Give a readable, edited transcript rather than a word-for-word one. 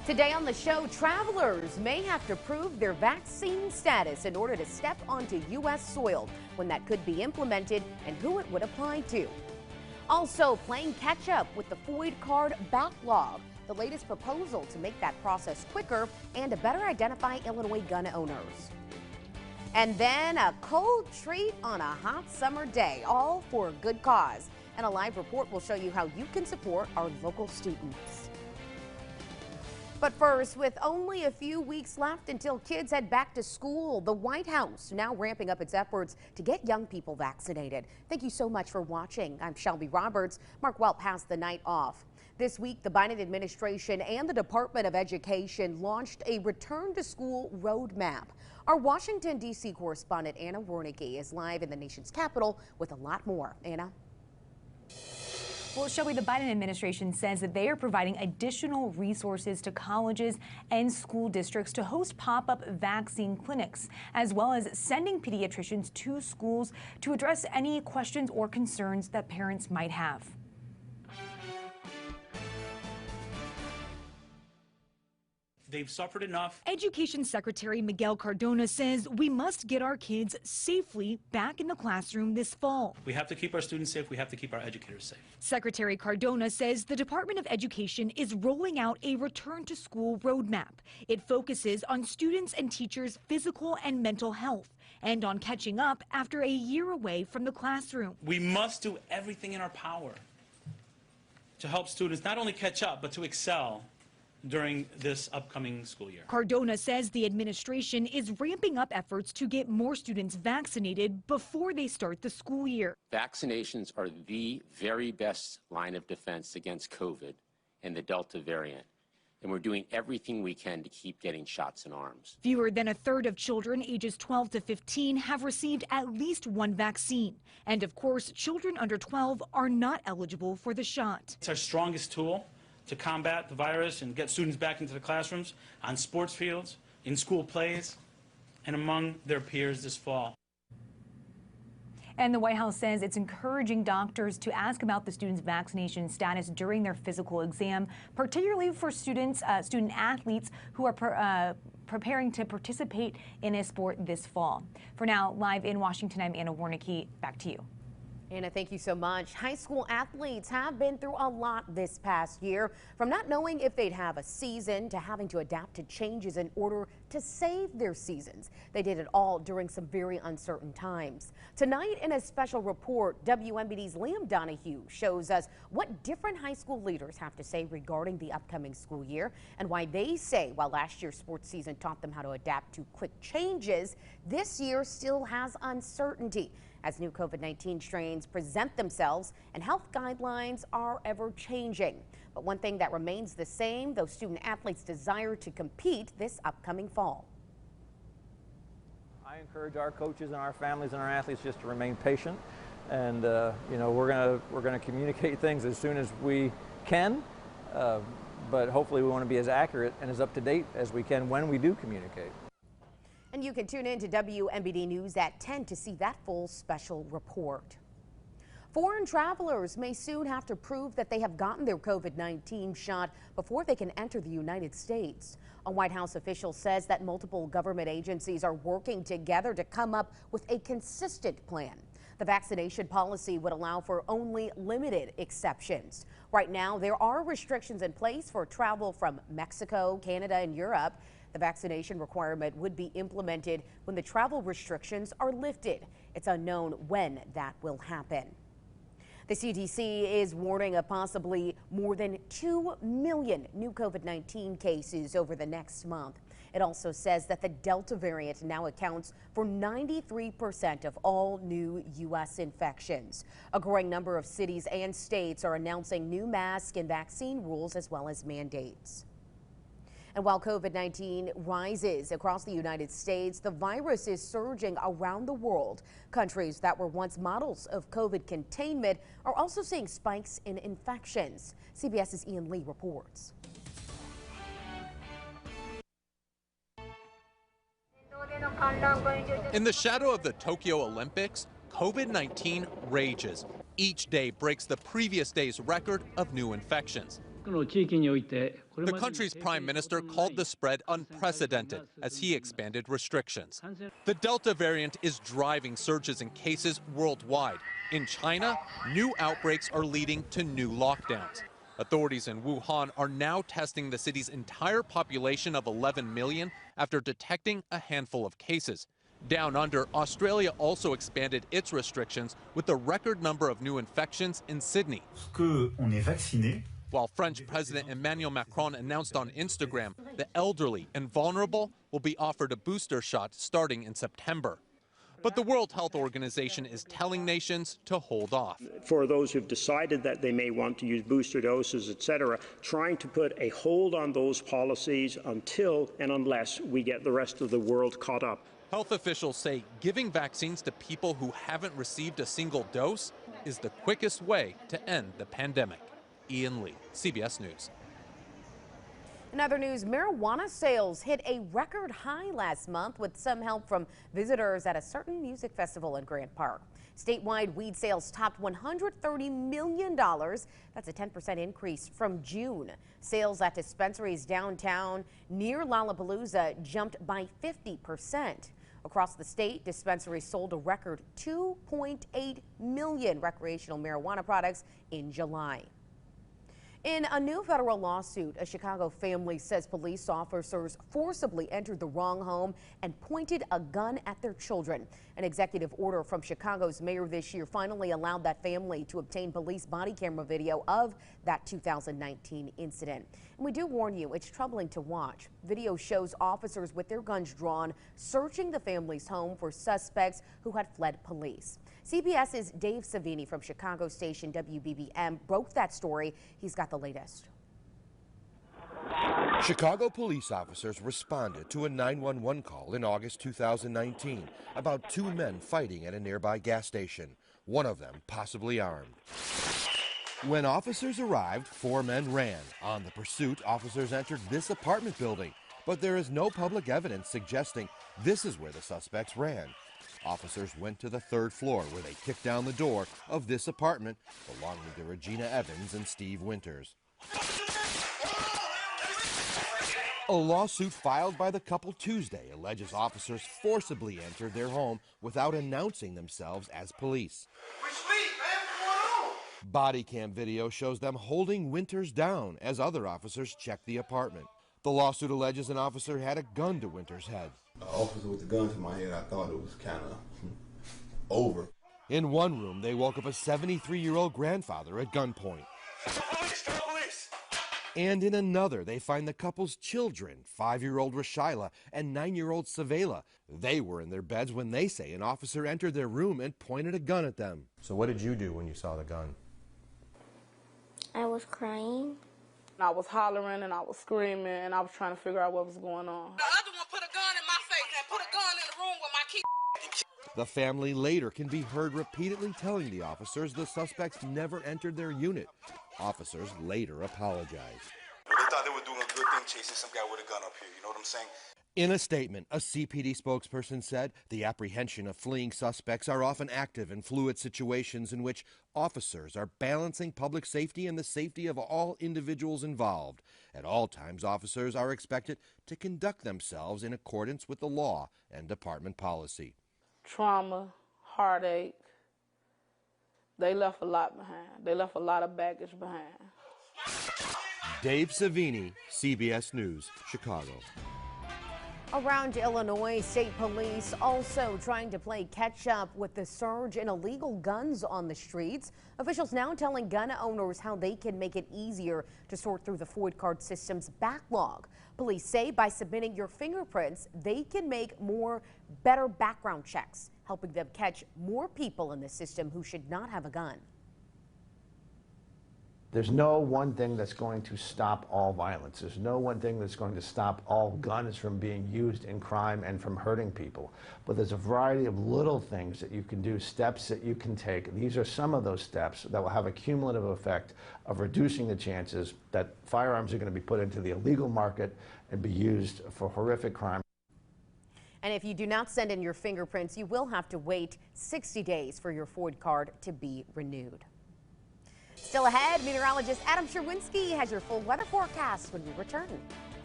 Today on the show, travelers may have to prove their vaccine status in order to step onto U.S. soil, when that could be implemented and who it would apply to. Also, playing catch up with the FOID card backlog, the latest proposal to make that process quicker and to better identify Illinois gun owners. And then a cold treat on a hot summer day, all for a good cause. And a live report will show you how you can support our local students. But first, with only a few weeks left until kids head back to school, the White House now ramping up its efforts to get young people vaccinated. Thank you so much for watching. I'm Shelby Roberts. Mark Welp has the night off. This week, the Biden administration and the Department of Education launched a return to school roadmap. Our Washington, D.C. correspondent Anna Wernicke is live in the nation's capital with a lot more. Anna? Well, Shelby, the Biden administration says that they are providing additional resources to colleges and school districts to host pop-up vaccine clinics, as well as sending pediatricians to schools to address any questions or concerns that parents might have. They've suffered enough. Education Secretary Miguel Cardona says we must get our kids safely back in the classroom this fall. We have to keep our students safe. We have to keep our educators safe. Secretary Cardona says the Department of Education is rolling out a return to school roadmap. It focuses on students and teachers' physical and mental health and on catching up after a year away from the classroom. We must do everything in our power to help students not only catch up, but to excel during this upcoming school year. Cardona says the administration is ramping up efforts to get more students vaccinated before they start the school year. Vaccinations are the very best line of defense against COVID and the Delta variant, and we're doing everything we can to keep getting shots in arms. Fewer than a third of children ages 12 to 15 have received at least one vaccine. And of course, children under 12 are not eligible for the shot. It's our strongest tool to combat the virus and get students back into the classrooms, on sports fields, in school plays, and among their peers this fall. And the White House says it's encouraging doctors to ask about the students' vaccination status during their physical exam, particularly for student athletes who are preparing to participate in a sport this fall. For now, live in Washington, I'm Anna Wernicke. Back to you. Anna, thank you so much. High school athletes have been through a lot this past year, from not knowing if they'd have a season to having to adapt to changes in order to save their seasons. They did it all during some very uncertain times. Tonight, in a special report, WMBD's Liam Donahue shows us what different high school leaders have to say regarding the upcoming school year and why they say while last year's sports season taught them how to adapt to quick changes, this year still has uncertainty as new COVID-19 strains present themselves and health guidelines are ever changing. But one thing that remains the same, those student athletes' desire to compete this upcoming fall. I encourage our coaches and our families and our athletes just to remain patient, and you know, we're gonna communicate things as soon as we can, but hopefully we want to be as accurate and as up to date as we can when we do communicate. And you can tune in to WMBD News at 10 to see that full special report. Foreign travelers may soon have to prove that they have gotten their COVID-19 shot before they can enter the United States. A White House official says that multiple government agencies are working together to come up with a consistent plan. The vaccination policy would allow for only limited exceptions. Right now, there are restrictions in place for travel from Mexico, Canada, and Europe. The vaccination requirement would be implemented when the travel restrictions are lifted. It's unknown when that will happen. The CDC is warning of possibly more than 2 million new COVID-19 cases over the next month. It also says that the Delta variant now accounts for 93% of all new U.S. infections. A growing number of cities and states are announcing new mask and vaccine rules as well as mandates. And while COVID-19 rises across the United States, the virus is surging around the world. Countries that were once models of COVID containment are also seeing spikes in infections. CBS's Ian Lee reports. In the shadow of the Tokyo Olympics, COVID-19 rages. Each day breaks the previous day's record of new infections. この地域において The country's prime minister called the spread unprecedented as he expanded restrictions. The Delta variant is driving surges in cases worldwide. In China, new outbreaks are leading to new lockdowns. Authorities in Wuhan are now testing the city's entire population of 11 million after detecting a handful of cases. Down under, Australia also expanded its restrictions with a record number of new infections in Sydney. While French President Emmanuel Macron announced on Instagram the elderly and vulnerable will be offered a booster shot starting in September. But the World Health Organization is telling nations to hold off. For those who've decided that they may want to use booster doses, etc., trying to put a hold on those policies until and unless we get the rest of the world caught up. Health officials say giving vaccines to people who haven't received a single dose is the quickest way to end the pandemic. Ian Lee, CBS News. In other news, marijuana sales hit a record high last month with some help from visitors at a certain music festival in Grant Park. Statewide weed sales topped $130 million. That's a 10% increase from June. Sales at dispensaries downtown near Lollapalooza jumped by 50%. Across the state, dispensaries sold a record 2.8 million recreational marijuana products in July. In a new federal lawsuit, a Chicago family says police officers forcibly entered the wrong home and pointed a gun at their children. An executive order from Chicago's mayor this year finally allowed that family to obtain police body camera video of that 2019 incident. And we do warn you, it's troubling to watch. Video shows officers with their guns drawn searching the family's home for suspects who had fled police. CBS's Dave Savini from Chicago station WBBM broke that story. He's got the latest. Chicago police officers responded to a 911 call in August 2019 about two men fighting at a nearby gas station, one of them possibly armed. When officers arrived, four men ran. On the pursuit, officers entered this apartment building, but there is no public evidence suggesting this is where the suspects ran. Officers went to the third floor where they kicked down the door of this apartment along with the Regina Evans and Steve Winters. A lawsuit filed by the couple Tuesday alleges officers forcibly entered their home without announcing themselves as police. Body cam video shows them holding Winters down as other officers checked the apartment. The lawsuit alleges an officer had a gun to Winters' head. An officer with the gun to my head, I thought it was kind of over. In one room, they woke up a 73-year-old grandfather at gunpoint. And in another, they find the couple's children, 5-year-old Rashyla and 9-year-old Savela. They were in their beds when they say an officer entered their room and pointed a gun at them. So what did you do when you saw the gun? I was crying. I was hollering and I was screaming and I was trying to figure out what was going on. The other one put a gun in my face and put a gun in the room with my key. The family later can be heard repeatedly telling the officers the suspects never entered their unit. Officers later apologized. Well, they thought they were doing a good thing chasing some guy with a gun up here, you know what I'm saying? In a statement, a CPD spokesperson said the apprehension of fleeing suspects are often active in fluid situations in which officers are balancing public safety and the safety of all individuals involved. At all times, officers are expected to conduct themselves in accordance with the law and department policy. Trauma, heartache, they left a lot behind. They left a lot of baggage behind. Dave Savini, CBS News, Chicago. Around Illinois, state police also trying to play catch up with the surge in illegal guns on the streets. Officials now telling gun owners how they can make it easier to sort through the FOID card system's backlog. Police say by submitting your fingerprints, they can make better background checks, helping them catch more people in the system who should not have a gun. There's no one thing that's going to stop all violence. There's no one thing that's going to stop all guns from being used in crime and from hurting people. But there's a variety of little things that you can do, steps that you can take. These are some of those steps that will have a cumulative effect of reducing the chances that firearms are going to be put into the illegal market and be used for horrific crime. And if you do not send in your fingerprints, you will have to wait 60 days for your FOID card to be renewed. Still ahead, meteorologist Adam Sherwinski has your full weather forecast when we return.